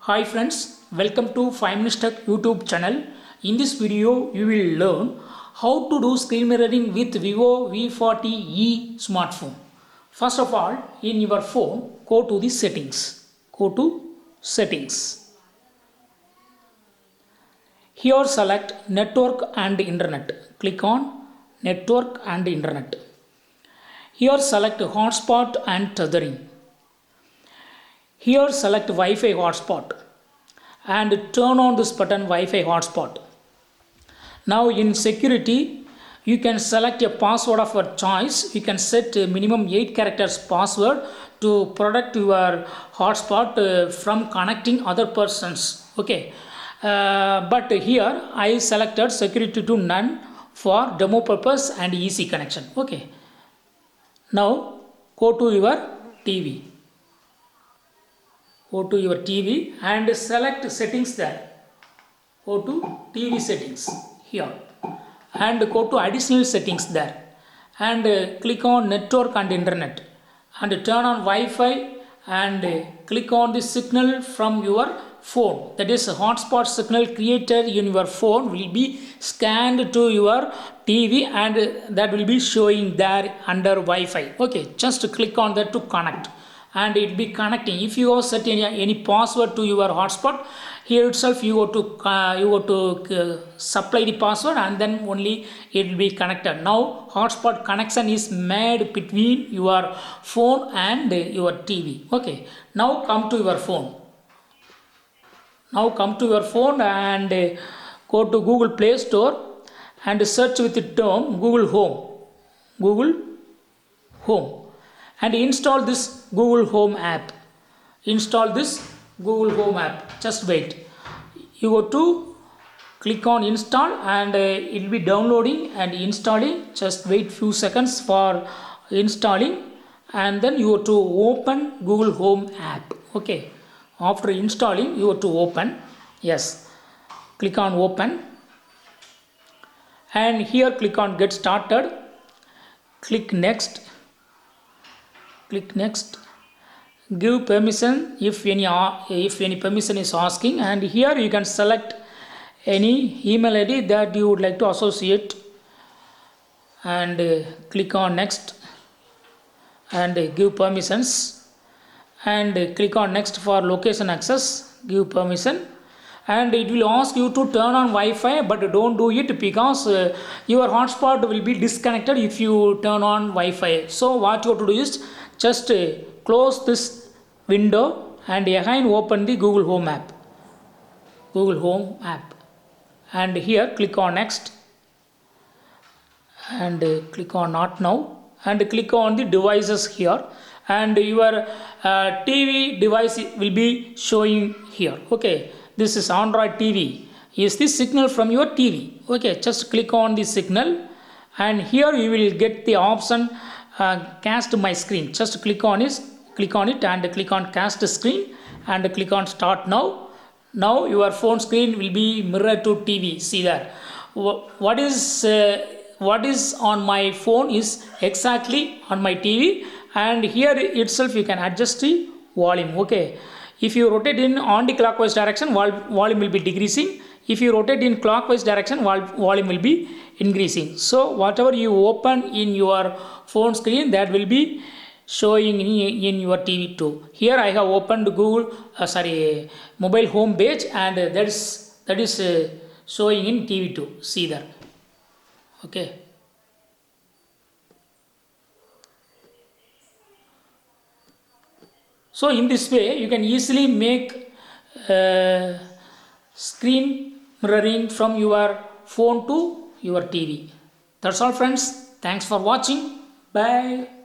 Hi friends, welcome to 5 Minutes Tech YouTube channel. In this video, you will learn how to do screen mirroring with Vivo V40e smartphone. First of all, in your phone, go to the settings. Go to settings. Here select network and internet. Click on network and internet. Here select hotspot and tethering. Here select Wi-Fi hotspot and turn on this button Wi-Fi hotspot. Now in security, you can select a password of your choice. You can set a minimum 8 characters password to protect your hotspot from connecting other persons. Okay, but here I selected security to none for demo purpose and easy connection. Okay, now go to your TV. Go to your TV and select settings there. Go to TV settings here and go to additional settings there and click on network and internet and turn on Wi-Fi and click on the signal from your phone. That is hotspot signal created in your phone will be scanned to your TV and that will be showing there under Wi-Fi. Okay, just click on that to connect and it will be connecting. If you have set any password to your hotspot, here itself you go to supply the password and then only it will be connected. Now hotspot connection is made between your phone and your TV. Okay, now come to your phone. Now come to your phone and go to Google Play Store and search with the term Google Home. Google Home. And install this Google Home app. Install this Google Home app. Just wait. You go to click on install and it will be downloading and installing. Just wait few seconds for installing and then you go to open Google Home app. Okay. After installing you go to open. Yes. Click on open and here click on get started. Click next. Click next. Give permission if any permission is asking, and here you can select any email ID that you would like to associate and click on next and give permissions and click on next for location access. Give permission and it will ask you to turn on Wi-Fi, but don't do it because your hotspot will be disconnected if you turn on Wi-Fi. So what you have to do is just close this window and again open the Google Home app. Google Home app and here click on next and click on not now and click on the devices here and your TV device will be showing here. Okay, this is Android TV. Is the signal from your TV? Okay, just click on the signal and here you will get the option cast my screen. Just click on it and click on cast screen and click on start now. Now your phone screen will be mirrored to TV. See there. What is on my phone is exactly on my TV, and here itself you can adjust the volume. Okay, if you rotate in anti-clockwise direction, volume will be decreasing. If you rotate in clockwise direction, volume will be increasing. So whatever you open in your phone screen, that will be showing in your TV too. Here I have opened Google mobile home page and that is showing in TV too. See there. Okay. So in this way you can easily make screen mirroring from your phone to your TV. That's all friends. Thanks for watching. Bye.